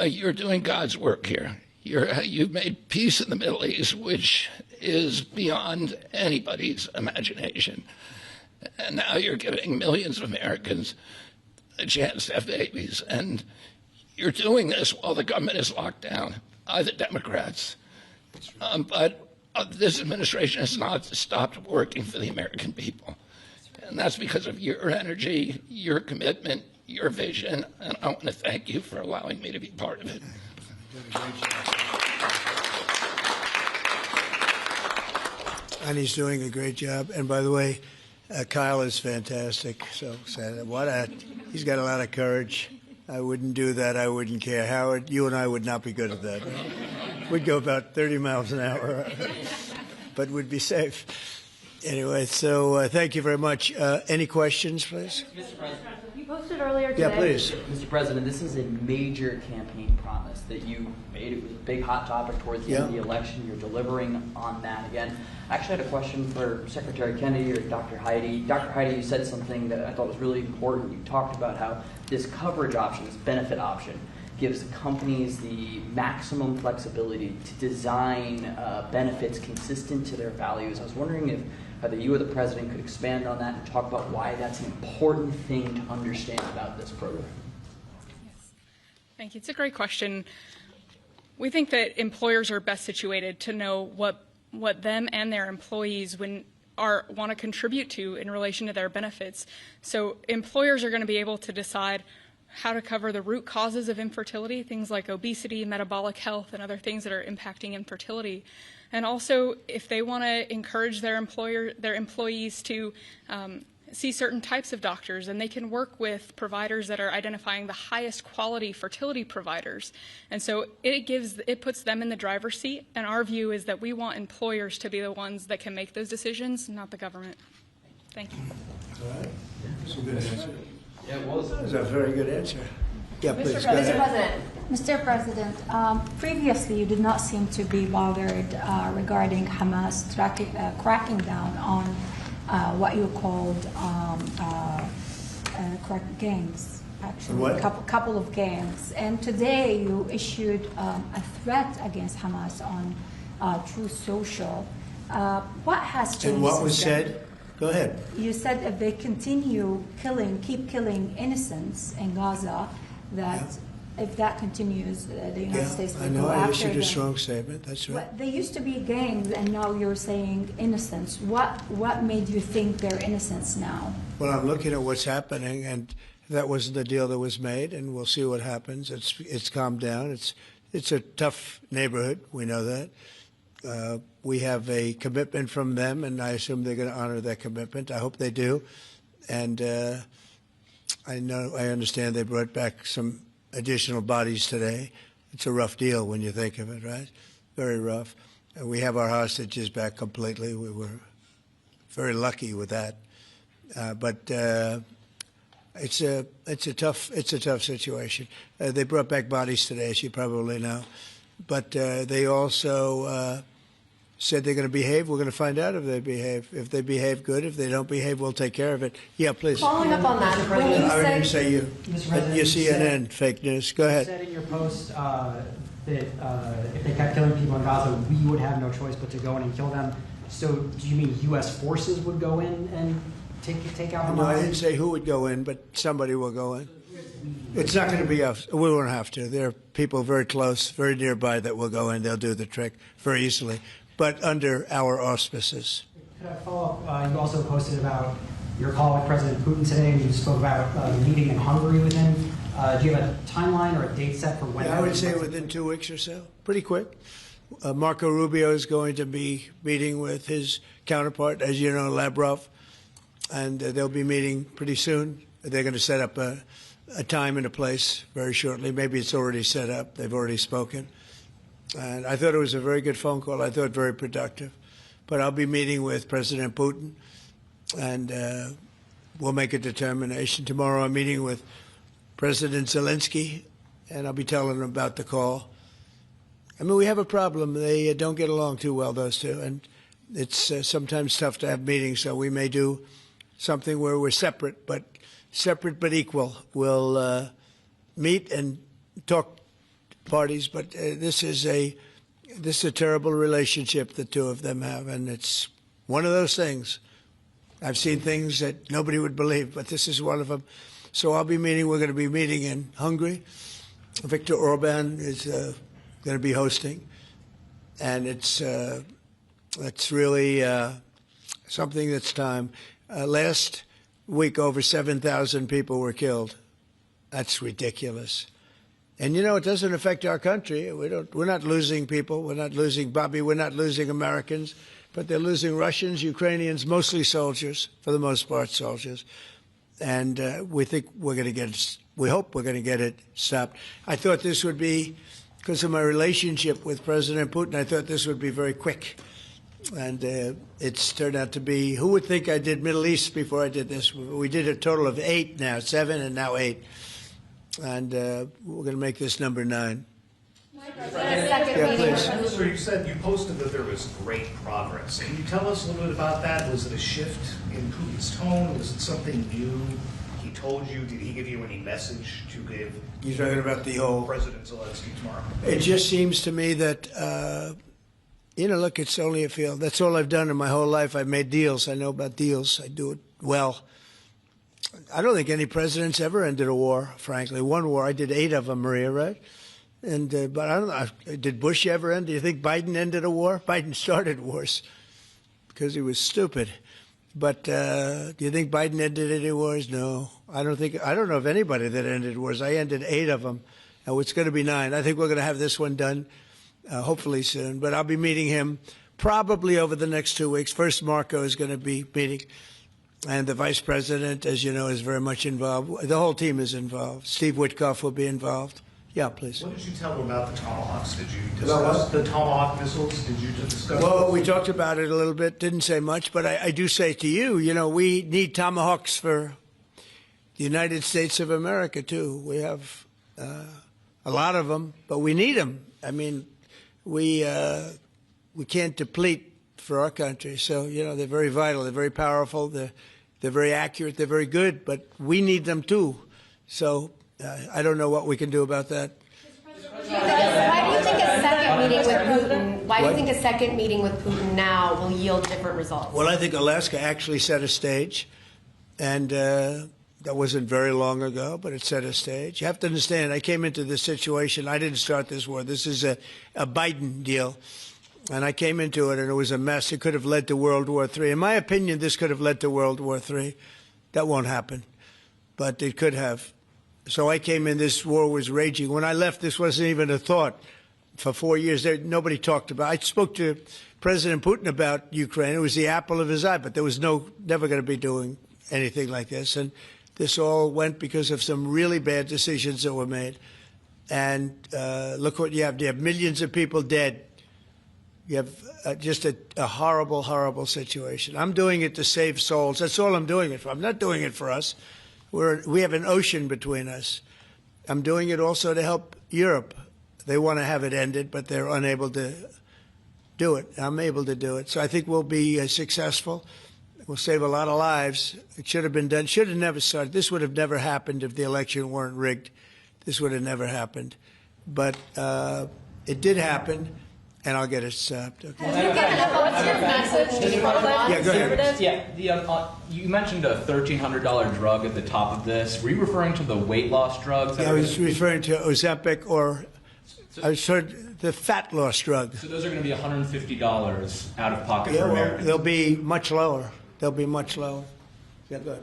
You're doing God's work here. You've made peace in the Middle East, which is beyond anybody's imagination. And now you're giving millions of Americans a chance to have babies. And you're doing this while the government is locked down by the Democrats. But this administration has not stopped working for the American people. And that's because of your energy, your commitment, your vision. And I want to thank you for allowing me to be part of it. And he's doing a great job. And by the way, Kyle is fantastic. So he's got a lot of courage. I wouldn't do that. I wouldn't care. Howard, you and I would not be good at that. We'd go about 30 miles an hour, but we'd be safe. Anyway, so thank you very much. Any questions, please? Mr. President, you posted earlier today. Yeah, please. Mr. President, this is a major campaign promise that you made. It was a big hot topic towards the end of the election. You're delivering on that again. I actually had a question for Secretary Kennedy or Dr. Heidi. Dr. Heidi, you said something that I thought was really important. You talked about how this coverage option, this benefit option, gives companies the maximum flexibility to design benefits consistent to their values. I was wondering if either you or the President could expand on that and talk about why that's an important thing to understand about this program. Yes. Thank you. It's a great question. We think that employers are best situated to know what them and their employees want to contribute to in relation to their benefits. So employers are going to be able to decide how to cover the root causes of infertility, things like obesity, metabolic health, and other things that are impacting infertility. And also, if they want to encourage their employees to see certain types of doctors, and they can work with providers that are identifying the highest quality fertility providers. And so it puts them in the driver's seat. And our view is that we want employers to be the ones that can make those decisions, not the government. Thank you. All right. That's a good answer. Yeah, it was. That was a very good answer. Yeah, please. Mr. President, previously you did not seem to be bothered regarding Hamas cracking down on what you called gangs, actually. What? Couple of gangs. And today you issued a threat against Hamas on Truth Social. What has changed? And what was since then? said? Go ahead. You said if they continue keep killing innocents in Gaza, that if that continues, the United States will I know. go I after issued them. a strong statement. That's right. But they used to be gangs, and now you're saying innocents. What made you think they're innocents now? Well, I'm looking at what's happening, and that wasn't the deal that was made, and we'll see what happens. It's calmed down. It's a tough neighborhood. We know that. We have a commitment from them, and I assume they're going to honor that commitment. I hope they do. And I understand they brought back some additional bodies today. It's a rough deal when you think of it, right? Very rough. And we have our hostages back completely. We were very lucky with that. But it's a tough situation. They brought back bodies today, as you probably know. But they also said they're going to behave. We're going to find out if they behave. If they behave good, if they don't behave, we'll take care of it. Yeah, please. Following up on that, when you I didn't say you. You CNN, fake news. Go ahead. You said in your post that if they kept killing people in Gaza, we would have no choice but to go in and kill them. So do you mean U.S. forces would go in and take out Hamas? No, I didn't say who would go in, but somebody will go in. It's not going to be us. We won't have to. There are people very close, very nearby that will go in. They'll do the trick very easily, but under our auspices. Could I follow up? You also posted about your call with President Putin today, and you spoke about the meeting in Hungary with him. Do you have a timeline or a date set for when? Yeah, I would say within 2 weeks or so. Pretty quick. Marco Rubio is going to be meeting with his counterpart, as you know, Lavrov, and they'll be meeting pretty soon. They're going to set up a time and a place very shortly. Maybe it's already set up. They've already spoken. And I thought it was a very good phone call. I thought very productive. But I'll be meeting with President Putin, and we'll make a determination. Tomorrow I'm meeting with President Zelensky, and I'll be telling him about the call. I mean, we have a problem. They don't get along too well, those two, and it's sometimes tough to have meetings, so we may do something where we're separate but equal. We'll meet and talk parties, but this is a terrible relationship the two of them have, and it's one of those things. I've seen things that nobody would believe, but this is one of them. So we're going to be meeting in Hungary. Viktor Orban is going to be hosting. And it's really something that's time. Last week, over 7,000 people were killed. That's ridiculous. And, you know, it doesn't affect our country. We're not losing people. We're not losing Bobby. We're not losing Americans. But they're losing Russians, Ukrainians, mostly soldiers, for the most part, soldiers. And we hope we're going to get it stopped. I thought this would be, because of my relationship with President Putin, I thought this would be very quick. And it's turned out to be, who would think I did Middle East before I did this? We did a total of 8 now, 7 and now 8. And we're going to make this number 9. Sir, you said you posted that there was great progress. Can you tell us a little bit about that? Was it a shift in Putin's tone? Was it something new he told you? Did he give you any message to give? You're talking about the whole President Zelensky tomorrow. It just seems to me that, you know, look, it's only a field. That's all I've done in my whole life. I've made deals. I know about deals. I do it well. I don't think any president's ever ended a war, frankly. One war, I did 8 of them, Maria, right? And but I don't know, did Bush ever end? Do you think Biden ended a war? Biden started wars because he was stupid. But do you think Biden ended any wars? No, I don't know of anybody that ended wars. I ended 8 of them. Now it's going to be 9. I think we're going to have this one done, hopefully soon. But I'll be meeting him probably over the next 2 weeks. First, Marco is going to be meeting. And the vice president, as you know, is very much involved. The whole team is involved. Steve Witkoff will be involved. Yeah, please. What did you tell them about the Tomahawks? Did you discuss the Tomahawk missiles? Did you discuss? Well, we talked about it a little bit. Didn't say much, but I do say to you, you know, we need Tomahawks for the United States of America, too. We have a lot of them, but we need them. I mean, we can't deplete for our country. So, you know, they're very vital. They're very powerful. They're very accurate. They're very good, but we need them, too. So I don't know what we can do about that. Why do you think a second meeting with Putin? Why do you think a second meeting with Putin now will yield different results? Well, I think Alaska actually set a stage, and that wasn't very long ago, but it set a stage. You have to understand, I came into this situation. I didn't start this war. This is a Biden deal, and I came into it, and it was a mess. It could have led to World War III. In my opinion, this could have led to World War III. That won't happen, but it could have. So I came in, this war was raging. When I left, this wasn't even a thought. For 4 years, nobody talked about it. I spoke to President Putin about Ukraine. It was the apple of his eye, but there was never going to be doing anything like this. And this all went because of some really bad decisions that were made. And look what you have. You have millions of people dead. You have just a horrible, horrible situation. I'm doing it to save souls. That's all I'm doing it for. I'm not doing it for us. We have an ocean between us. I'm doing it also to help Europe. They want to have it ended, but they're unable to do it. I'm able to do it. So I think we'll be successful. We'll save a lot of lives. It should have been done. Should have never started. This would have never happened if the election weren't rigged. This would have never happened. But it did happen. And I'll get it stopped. Okay. What's your message to Yeah, go ahead. Yeah, you mentioned a $1,300 drug at the top of this. Were you referring to the weight loss drugs? Yeah, I was referring to Ozempic, or I was referring the fat loss drug. So those are going to be $150 out of pocket for Well, Americans. they'll be much lower. They'll be much lower. Yeah, go ahead,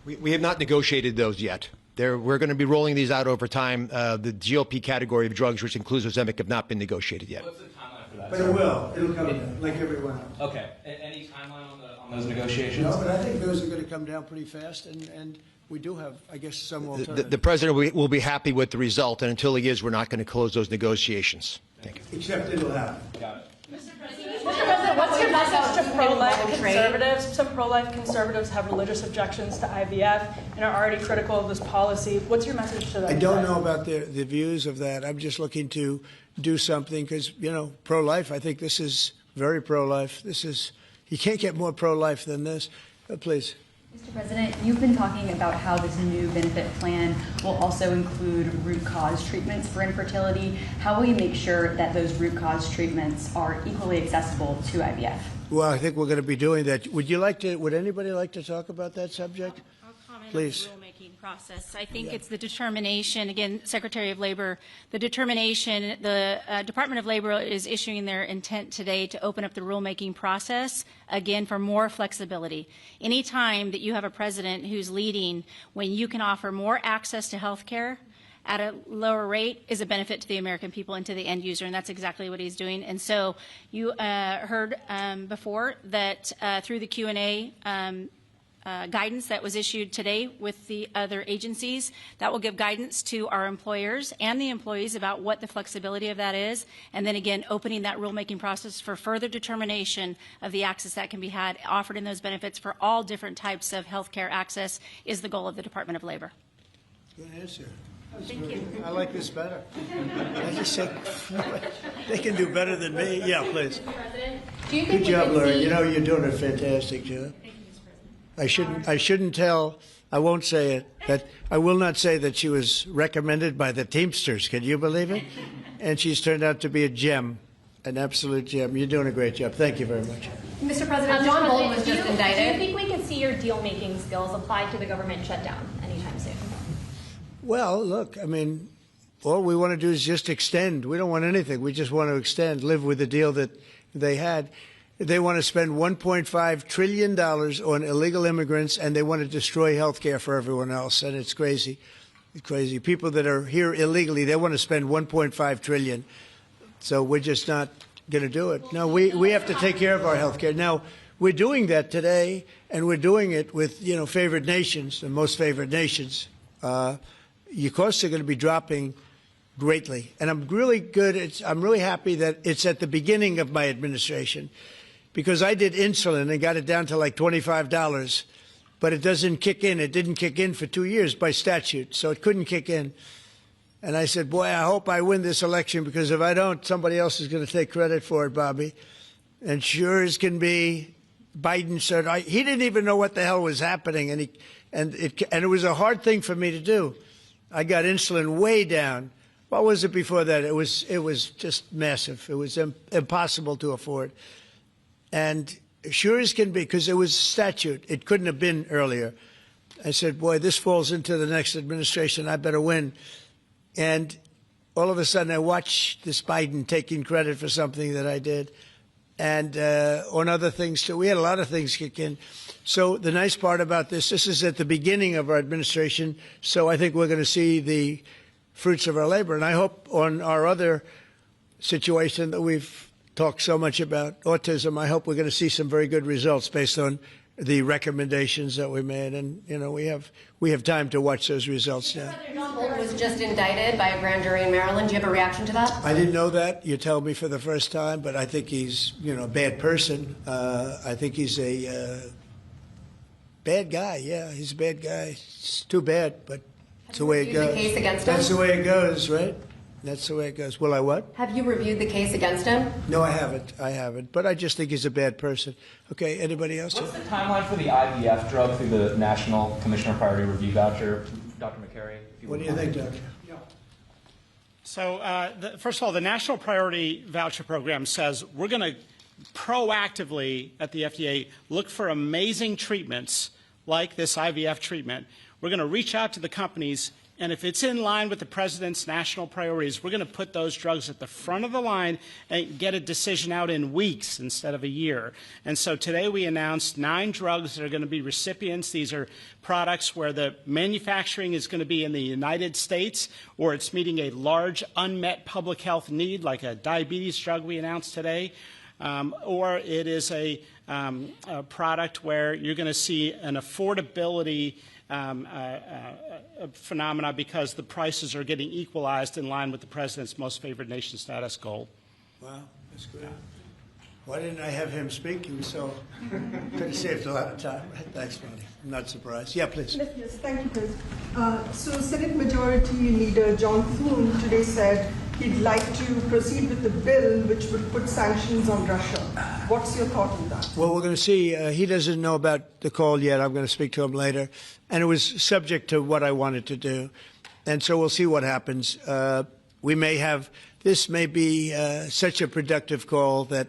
please. We have not negotiated those yet. We're going to be rolling these out over time. The GLP category of drugs, which includes Ozempic, have not been negotiated yet. What's the timeline for that? But it will. It'll come down, like everyone else. Okay. Any timeline on those negotiations? No, but I think those are going to come down pretty fast, and we do have, I guess, some alternatives. The president will be happy with the result, and until he is, we're not going to close those negotiations. Thank you. Except it'll happen. Got it. Mr. President, what's your message to pro-life conservatives? Some pro-life conservatives have religious objections to IVF and are already critical of this policy. What's your message to them? I don't know about the views of that. I'm just looking to do something because, you know, pro-life, I think this is very pro-life. You can't get more pro-life than this. Please. Mr. President, you've been talking about how this new benefit plan will also include root cause treatments for infertility. How will you make sure that those root cause treatments are equally accessible to IVF? Well, I think we're going to be doing that. Would anybody like to talk about that subject? I'll comment Please. on the rulemaking process. I think it's the determination, again, Secretary of Labor, the determination, the Department of Labor is issuing their intent today to open up the rulemaking process, again, for more flexibility. Anytime that you have a president who's leading when you can offer more access to health care at a lower rate is a benefit to the American people and to the end user, and that's exactly what he's doing. And so you heard before that through the Q&A guidance that was issued today with the other agencies, that will give guidance to our employers and the employees about what the flexibility of that is, and then again opening that rulemaking process for further determination of the access that can be had offered in those benefits for all different types of health care access is the goal of the Department of Labor. Good answer. Thank you. I like this better. I just said they can do better than me. Yeah, please. Mr. President, do you think Good job, we could Laura. see... You know, you're doing a fantastic job. Thank you, Mr. President. I shouldn't tell. I won't say it. That I will not say that she was recommended by the Teamsters. Can you believe it? And she's turned out to be a gem, an absolute gem. You're doing a great job. Thank you very much. Mr. President, John Bolton was just indicted. Do you think we could see your deal-making skills applied to the government shutdown anytime soon? Well, look, I mean, all we want to do is just extend. We don't want anything. We just want to extend, live with the deal that they had. They want to spend $1.5 trillion on illegal immigrants, and they want to destroy health care for everyone else. And it's crazy. It's crazy. People that are here illegally, they want to spend $1.5 trillion. So we're just not going to do it. No, we have to take care of our health care. Now, we're doing that today, and we're doing it with, favored nations, the most favored nations. Your costs are going to be dropping greatly. And I'm really I'm really happy that it's at the beginning of my administration, because I did insulin and got it down to like $25, but it doesn't kick in. It didn't kick in for 2 years by statute, so it couldn't kick in. And I said, boy, I hope I win this election, because if I don't, somebody else is going to take credit for it, Bobby. And sure as can be, Biden said, he didn't even know what the hell was happening, and it was a hard thing for me to do. I got insulin way down. What was it before that? It was just massive. It was impossible to afford. And sure as can be, because it was statute, it couldn't have been earlier. I said, boy, this falls into the next administration. I better win. And all of a sudden, I watched this Biden taking credit for something that I did, and on other things too. We had a lot of things kick in. So the nice part about this is at the beginning of our administration, so I think we're going to see the fruits of our labor. And I hope on our other situation that we've talked so much about, autism, I hope we're going to see some very good results based on the recommendations that we made. And, we have time to watch those results now. John Bolton was just indicted by a grand jury in Maryland. Do you have a reaction to that? I didn't know that. You tell me for the first time, but I think he's, a bad person. I think he's a bad guy. Yeah, he's a bad guy. It's too bad, but it's the way it goes. The case against him? That's the way it goes, right? That's the way it goes. Will I what? Have you reviewed the case against him? No, I haven't. But I just think he's a bad person. Okay, anybody else? What's the timeline for the IVF drug through the National Commissioner Priority Review Voucher? Dr. McCary? What do you think, Doctor? So, first of all, the National Priority Voucher Program says we're going to proactively at the FDA look for amazing treatments like this IVF treatment. We're going to reach out to the companies, and if it's in line with the president's national priorities, we're going to put those drugs at the front of the line and get a decision out in weeks instead of a year. And so today we announced 9 drugs that are going to be recipients. These are products where the manufacturing is going to be in the United States, or it's meeting a large unmet public health need, like a diabetes drug we announced today, or it is a product where you're going to see an affordability phenomena because the prices are getting equalized in line with the president's most favored nation status goal. Wow, that's good. Why didn't I have him speak? He was so could have saved a lot of time. Thanks, Bonnie. I'm not surprised. Yeah, please. Yes, thank you, Chris. So Senate Majority Leader John Thune today said he'd like to proceed with the bill which would put sanctions on Russia. What's your thought on that? Well, we're going to see. He doesn't know about the call yet. I'm going to speak to him later. And it was subject to what I wanted to do. And so we'll see what happens. This may be such a productive call that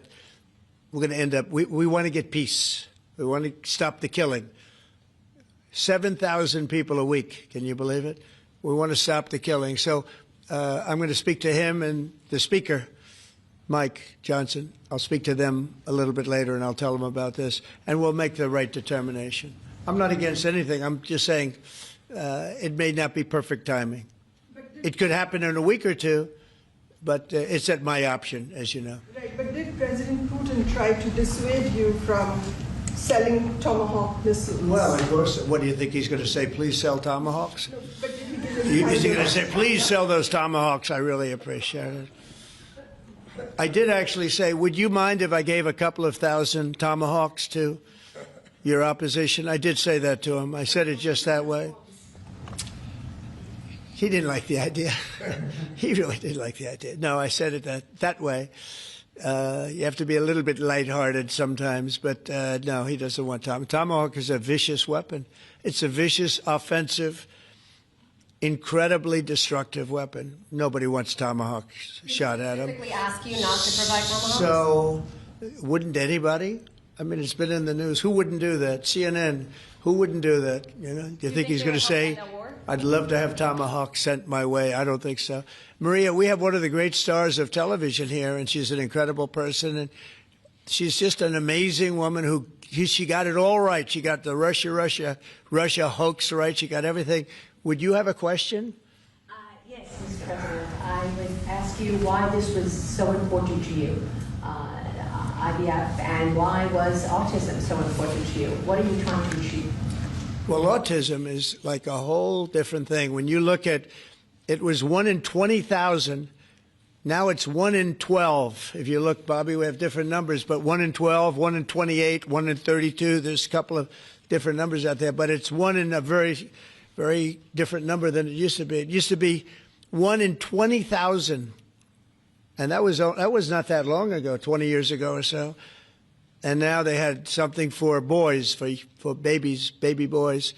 we're going to end up, we want to get peace. We want to stop the killing. 7,000 people a week. Can you believe it? We want to stop the killing. So I'm going to speak to him and the speaker, Mike Johnson. I'll speak to them a little bit later, and I'll tell them about this, and we'll make the right determination. I'm not against anything. I'm just saying it may not be perfect timing. It could happen in a week or two, but it's at my option, as you know. Right, but did President Putin try to dissuade you from selling Tomahawk missiles? Well, of course. What do you think he's going to say? Please sell Tomahawks? No, but did he give any Is he going to say, please sell those Tomahawks? I really appreciate it. I did actually say, would you mind if I gave a couple of thousand Tomahawks to your opposition? I did say that to him. I said it just that way. He didn't like the idea. He really didn't like the idea. No, I said it that way. You have to be a little bit lighthearted sometimes, but no, he doesn't want Tomahawk. Tomahawk is a vicious weapon. It's a vicious, offensive, incredibly destructive weapon. Nobody wants Tomahawks shot at them. Specifically ask you not to provide Tomahawks? So, wouldn't anybody? I mean, it's been in the news. Who wouldn't do that? CNN. Who wouldn't do that? You know? Do you think he's going to say, I'd love to have Tomahawk sent my way? I don't think so. Maria, we have one of the great stars of television here, and she's an incredible person, and she's just an amazing woman who she got it all right. She got the Russia hoax right. She got everything. Would you have a question? Yes, Mr. President. I would ask you why this was so important to you, IVF, and why was autism so important to you? What are you trying to achieve? Well, autism is like a whole different thing. When you look at, it was 1 in 20,000. Now it's 1 in 12. If you look, Bobby, we have different numbers, but 1 in 12, 1 in 28, 1 in 32. There's a couple of different numbers out there, but it's 1 in a very, very different number than it used to be. It used to be 1 in 20,000, and that was not that long ago, 20 years ago or so. And now they had something for boys, for babies, baby boys.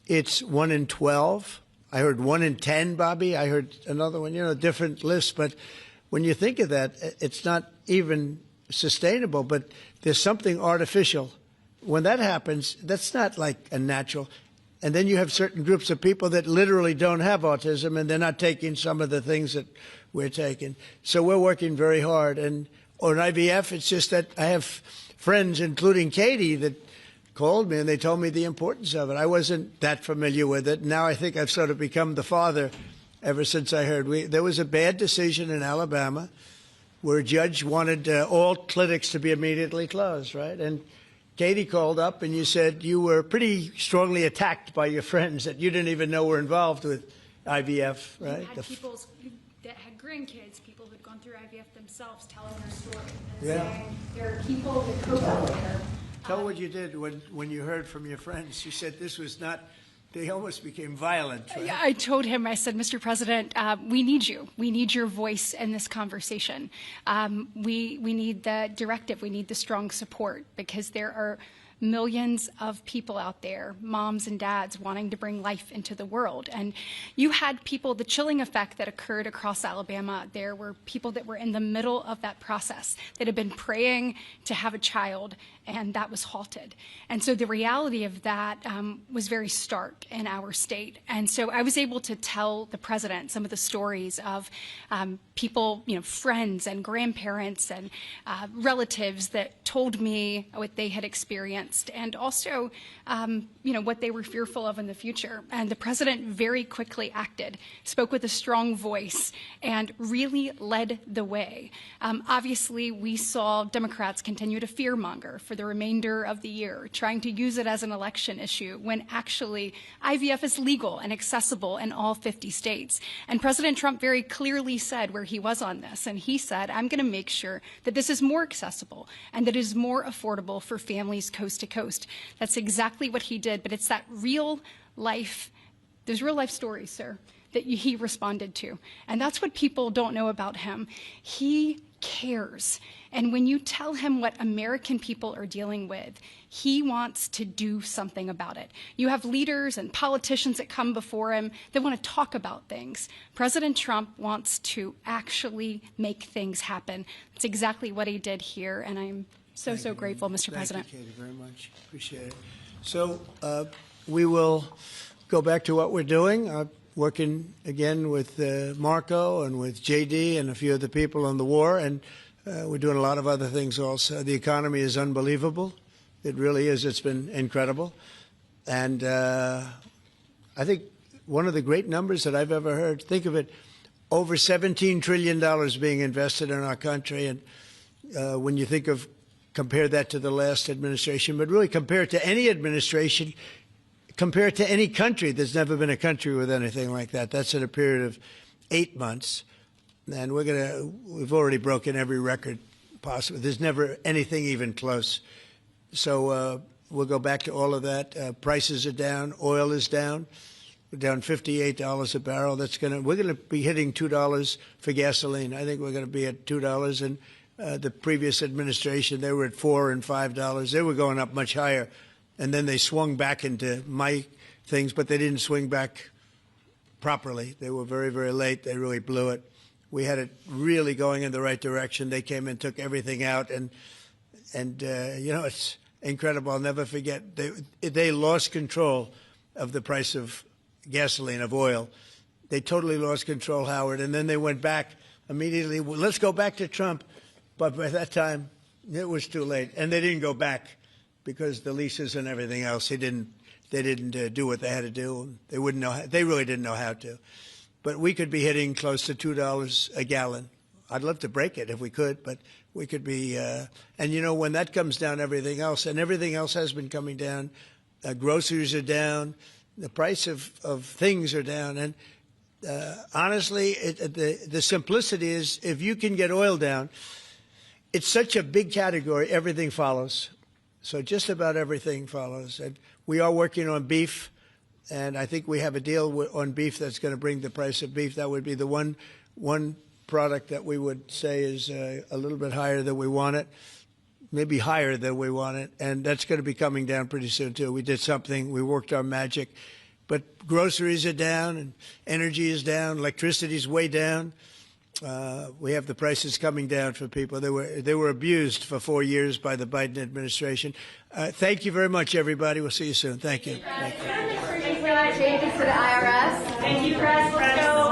It's 1 in 12. I heard 1 in 10, Bobby. I heard another one, you know, different lists. But when you think of that, it's not even sustainable, but there's something artificial. When that happens, that's not like a natural. And then you have certain groups of people that literally don't have autism, and they're not taking some of the things that we're taking. So we're working very hard. And on IVF, it's just that I have friends, including Katie, that called me and they told me the importance of it. I wasn't that familiar with it. Now I think I've sort of become the father ever since I heard. There was a bad decision in Alabama where a judge wanted all clinics to be immediately closed, right? And Katie called up and you said you were pretty strongly attacked by your friends that you didn't even know were involved with IVF, right? You had people that had grandkids, people who'd gone through IVF themselves, telling their story and Yeah. saying there are people that cope out there. Tell what you did when you heard from your friends. You said this was not, they almost became violent. Right? Yeah, I told him, I said, Mr. President, we need you. We need your voice in this conversation. We need the directive. We need the strong support because there are millions of people out there, moms and dads, wanting to bring life into the world. And you had people, the chilling effect that occurred across Alabama, there were people that were in the middle of that process that had been praying to have a child, and that was halted. And so the reality of that was very stark in our state. And so I was able to tell the president some of the stories of people, you know, friends and grandparents and relatives that told me what they had experienced and also, you know, what they were fearful of in the future. And the president very quickly acted, spoke with a strong voice, and really led the way. Obviously, we saw Democrats continue to fearmonger for the remainder of the year, trying to use it as an election issue when actually IVF is legal and accessible in all 50 states. And President Trump very clearly said where he was on this, and he said, I'm going to make sure that this is more accessible and that it is more affordable for families coast to coast. That's exactly what he did, but it's that real life, those real life stories, sir, that he responded to. And that's what people don't know about him. He cares. And when you tell him what American people are dealing with, he wants to do something about it. You have leaders and politicians that come before him that want to talk about things. President Trump wants to actually make things happen. That's exactly what he did here, and I'm So grateful, Mr. President. Thank you, Katie, very much. Appreciate it. So we will go back to what we're doing, working again with Marco and with JD and a few other people on the war, and we're doing a lot of other things also. The economy is unbelievable. It really is. It's been incredible. And I think one of the great numbers that I've ever heard, think of it, over $17 trillion being invested in our country. And when you think of, compare that to the last administration, but really compare it to any administration, compare it to any country. There's never been a country with anything like that. That's in a period of 8 months. And we've already broken every record possible. There's never anything even close. So we'll go back to all of that. Prices are down. Oil is down. We're down $58 a barrel. We're going to be hitting $2 for gasoline. I think we're going to be at $2. And the previous administration, they were at $4 and $5. They were going up much higher. And then they swung back into my things, but they didn't swing back properly. They were very, very late. They really blew it. We had it really going in the right direction. They came and took everything out. And you know, it's incredible. I'll never forget. They lost control of the price of gasoline, of oil. They totally lost control, Howard. And then they went back immediately. Well, let's go back to Trump. But by that time, it was too late. And they didn't go back because the leases and everything else, they didn't do what they had to do. They wouldn't know. They really didn't know how to. But we could be hitting close to $2 a gallon. I'd love to break it if we could, but we could be. And you know, when that comes down, everything else has been coming down. Groceries are down. The price of things are down. And honestly, the simplicity is if you can get oil down, it's such a big category, everything follows. So just about everything follows. And we are working on beef, and I think we have a deal on beef that's going to bring the price of beef. That would be the one product that we would say is a little bit higher than we want it, maybe higher than we want it, and that's going to be coming down pretty soon, too. We did something. We worked our magic. But groceries are down, and energy is down. Electricity is way down. We have the prices coming down for people. They were abused for 4 years by the Biden administration. Thank you very much, everybody. We'll see you soon. Thank you. Thank you. Changes to the IRS. Thank you, Press. Let's go.